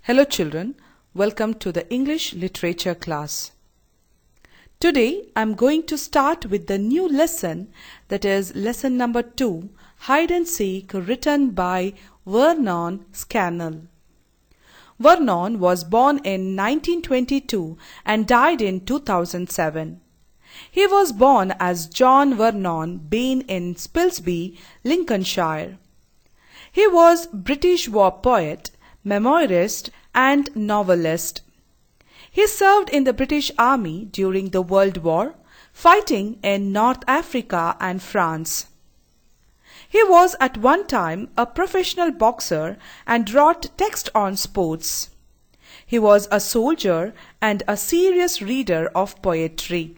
Hello children, welcome to the English literature class. Today I am going to start with the new lesson, that is lesson number 2, Hide and Seek, written by Vernon Scannell. Vernon was born in 1922 and died in 2007. He was born as John Vernon Bain in Spilsby, Lincolnshire. He was British war poet, memoirist and novelist. He served in the British Army during the World War, fighting in North Africa and France. He was at one time a professional boxer and wrote text on sports. He was a soldier and a serious reader of poetry.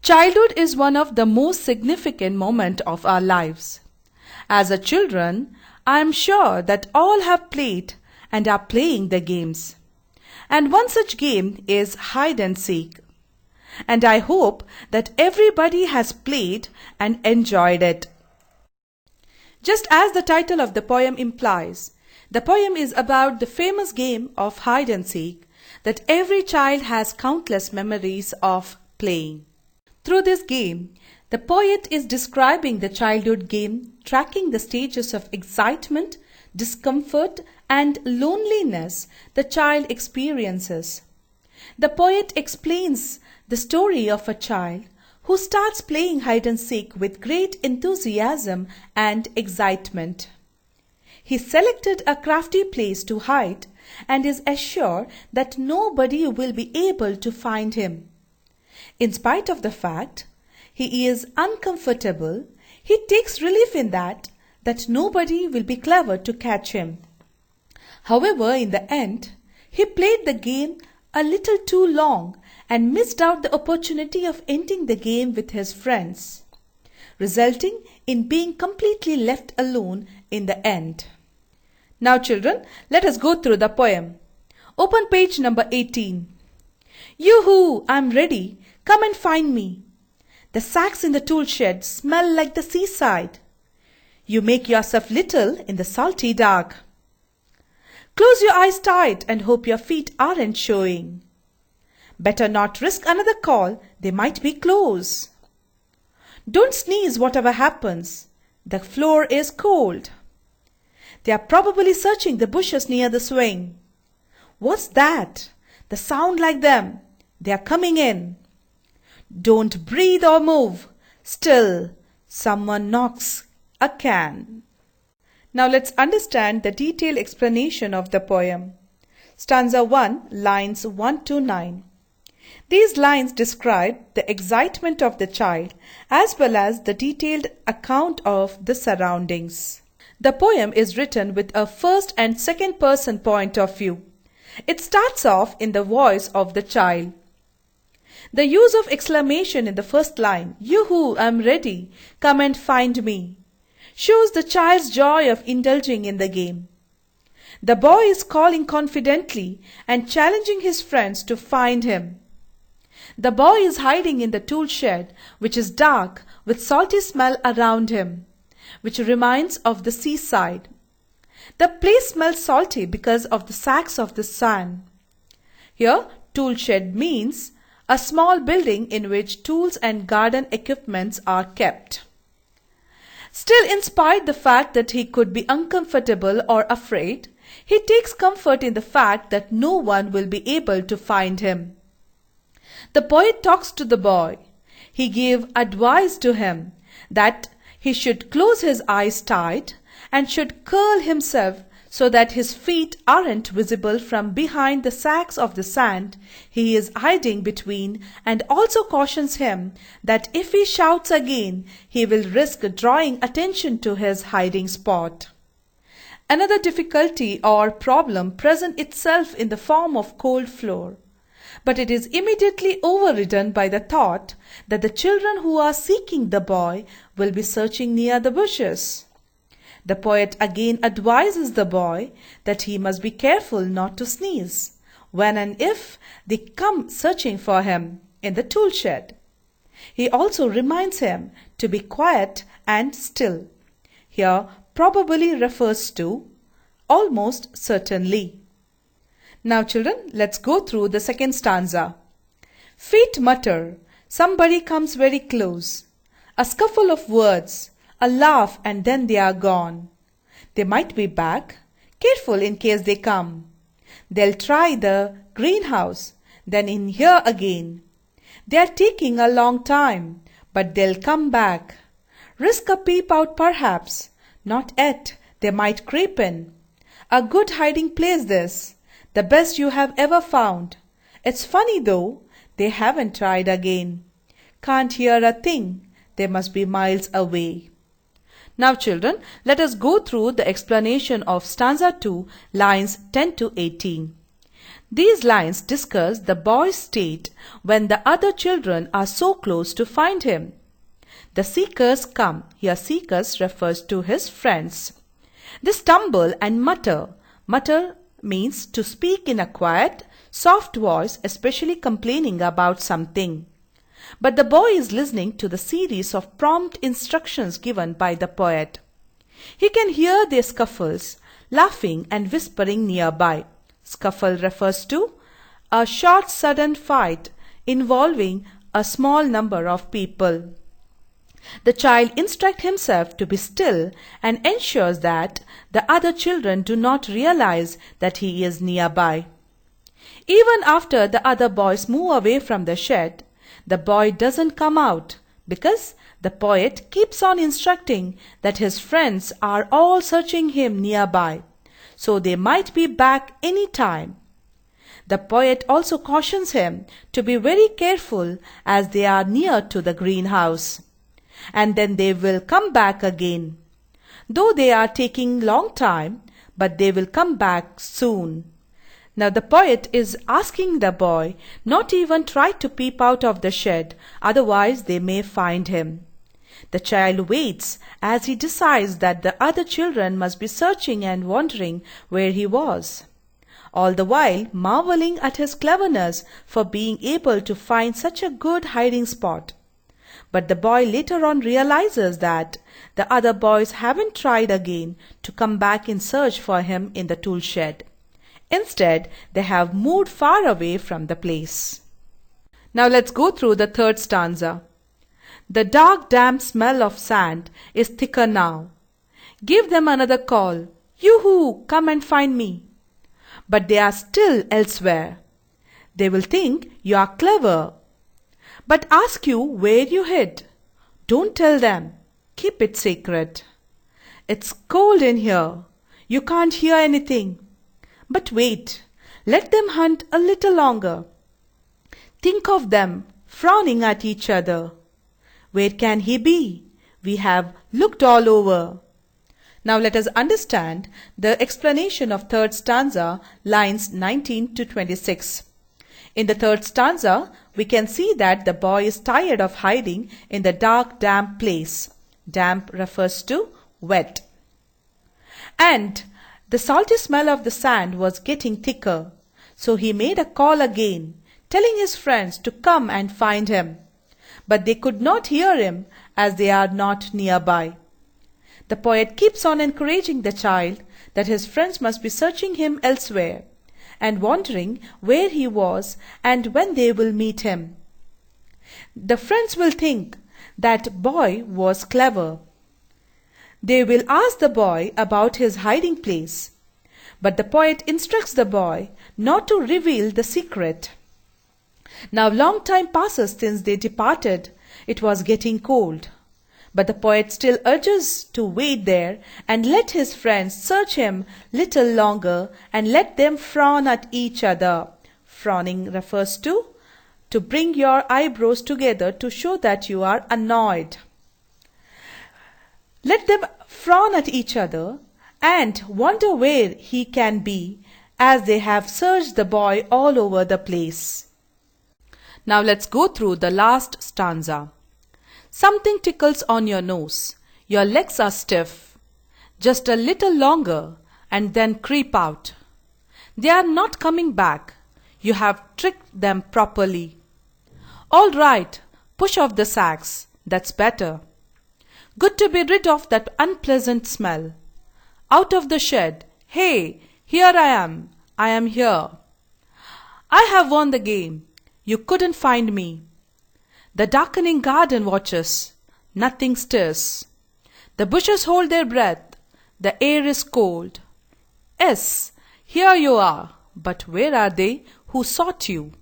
Childhood is one of the most significant moments of our lives. As a children, I am sure that all have played and are playing the games. And one such game is hide and seek. And I hope that everybody has played and enjoyed it. Just as the title of the poem implies, the poem is about the famous game of hide and seek that every child has countless memories of playing. Through this game, the poet is describing the childhood game, tracking the stages of excitement, discomfort, and loneliness the child experiences. The poet explains the story of a child who starts playing hide and seek with great enthusiasm and excitement. He selected a crafty place to hide and is assured that nobody will be able to find him. In spite of the fact he is uncomfortable, he takes relief in that nobody will be clever to catch him. However, in the end, he played the game a little too long and missed out the opportunity of ending the game with his friends, resulting in being completely left alone in the end. Now children, let us go through the poem. Open page number 18. Yoo-hoo, I'm ready. Come and find me. The sacks in the tool shed smell like the seaside. You make yourself little in the salty dark. Close your eyes tight and hope your feet aren't showing. Better not risk another call, they might be close. Don't sneeze whatever happens. The floor is cold. They are probably searching the bushes near the swing. What's that? The sound like them. They are coming in. Don't breathe or move. Still, someone knocks a can. Now let's understand the detailed explanation of the poem. Stanza 1, lines 1 to 9. These lines describe the excitement of the child as well as the detailed account of the surroundings. The poem is written with a first and second person point of view. It starts off in the voice of the child. The use of exclamation in the first line, Yoo-hoo, I'm ready, come and find me, shows the child's joy of indulging in the game. The boy is calling confidently and challenging his friends to find him. The boy is hiding in the tool shed, which is dark with salty smell around him, which reminds of the seaside. The place smells salty because of the sacks of the sand. Here, tool shed means a small building in which tools and garden equipments are kept. Still, in spite the fact that he could be uncomfortable or afraid, he takes comfort in the fact that no one will be able to find him. The poet talks to the boy. He gave advice to him that he should close his eyes tight and should curl himself so that his feet aren't visible from behind the sacks of the sand he is hiding between, and also cautions him that if he shouts again, he will risk drawing attention to his hiding spot. Another difficulty or problem presents itself in the form of cold floor, but it is immediately overridden by the thought that the children who are seeking the boy will be searching near the bushes. The poet again advises the boy that he must be careful not to sneeze when and if they come searching for him in the tool shed. He also reminds him to be quiet and still. Here probably refers to almost certainly. Now children, let's go through the second stanza. Feet mutter, somebody comes very close. A scuffle of words, a laugh, and then they are gone. They might be back, careful in case they come. They'll try the greenhouse, then in here again. They are taking a long time, but they'll come back. Risk a peep out perhaps, not yet, they might creep in. A good hiding place this, the best you have ever found. It's funny though, they haven't tried again. Can't hear a thing, they must be miles away. Now children, let us go through the explanation of stanza 2, lines 10 to 18. These lines discuss the boy's state when the other children are so close to find him. The seekers come. Here seekers refers to his friends. They stumble and mutter. Mutter means to speak in a quiet, soft voice, especially complaining about something. But the boy is listening to the series of prompt instructions given by the poet. He can hear their scuffles, laughing and whispering nearby. Scuffle refers to a short sudden fight involving a small number of people. The child instructs himself to be still and ensures that the other children do not realize that he is nearby. Even after the other boys move away from the shed, the boy doesn't come out because the poet keeps on instructing that his friends are all searching him nearby, so they might be back any time. The poet also cautions him to be very careful as they are near to the greenhouse, and then they will come back again. Though they are taking long time, but they will come back soon. Now the poet is asking the boy not even try to peep out of the shed, otherwise they may find him. The child waits as he decides that the other children must be searching and wondering where he was, all the while marveling at his cleverness for being able to find such a good hiding spot. But the boy later on realizes that the other boys haven't tried again to come back in search for him in the tool shed. Instead, they have moved far away from the place. Now let's go through the third stanza. The dark, damp smell of sand is thicker now. Give them another call. Yoo-hoo, come and find me. But they are still elsewhere. They will think you are clever, but ask you where you hid. Don't tell them. Keep it secret. It's cold in here. You can't hear anything. But wait, let them hunt a little longer. Think of them frowning at each other. Where can he be? We have looked all over. Now let us understand the explanation of third stanza, lines 19 to 26. In the third stanza, we can see that the boy is tired of hiding in the dark, damp place. Damp refers to wet. And the salty smell of the sand was getting thicker, so he made a call again, telling his friends to come and find him. But they could not hear him as they are not nearby. The poet keeps on encouraging the child that his friends must be searching him elsewhere and wondering where he was and when they will meet him. The friends will think that boy was clever. They will ask the boy about his hiding place, but the poet instructs the boy not to reveal the secret. Now long time passes since they departed. It was getting cold, but the poet still urges to wait there and let his friends search him little longer and let them frown at each other. Frowning refers to bring your eyebrows together to show that you are annoyed. Let them frown at each other and wonder where he can be, as they have searched the boy all over the place. Now let's go through the last stanza. Something tickles on your nose. Your legs are stiff. Just a little longer and then creep out. They are not coming back. You have tricked them properly. All right, push off the sacks. That's better. Good to be rid of that unpleasant smell. Out of the shed. Hey, here I am. I am here. I have won the game. You couldn't find me. The darkening garden watches. Nothing stirs. The bushes hold their breath. The air is cold. Yes, here you are. But where are they who sought you?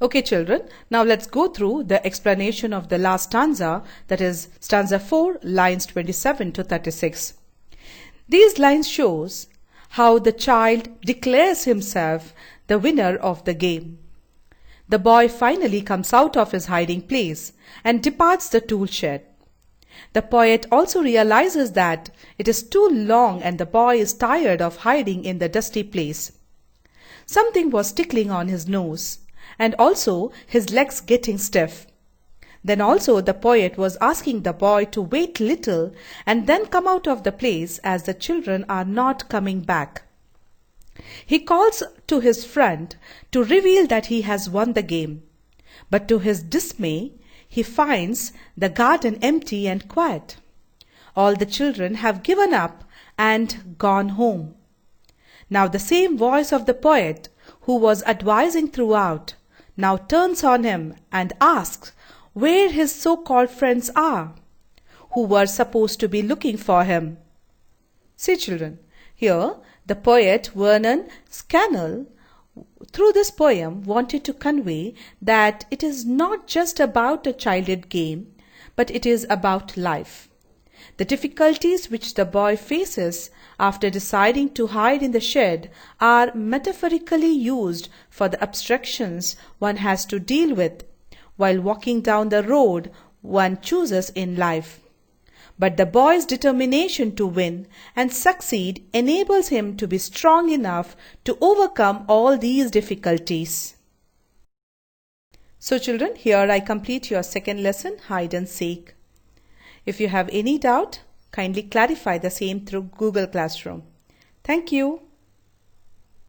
Okay, children, now let's go through the explanation of the last stanza, that is stanza 4, lines 27 to 36. These lines shows how the child declares himself the winner of the game. The boy finally comes out of his hiding place and departs the tool shed. The poet also realizes that it is too long and the boy is tired of hiding in the dusty place. Something was tickling on his nose, and also his legs getting stiff. Then also the poet was asking the boy to wait little and then come out of the place, as the children are not coming back. He calls to his friend to reveal that he has won the game, but to his dismay he finds the garden empty and quiet. All the children have given up and gone home. Now the same voice of the poet, who was advising throughout, now turns on him and asks where his so-called friends are, who were supposed to be looking for him. See, children, here the poet Vernon Scannell, through this poem, wanted to convey that it is not just about a childhood game, but it is about life. The difficulties which the boy faces after deciding to hide in the shed are metaphorically used for the abstractions one has to deal with while walking down the road one chooses in life. But the boy's determination to win and succeed enables him to be strong enough to overcome all these difficulties. So children, here I complete your second lesson, Hide and Seek. If you have any doubt, kindly clarify the same through Google Classroom. Thank you.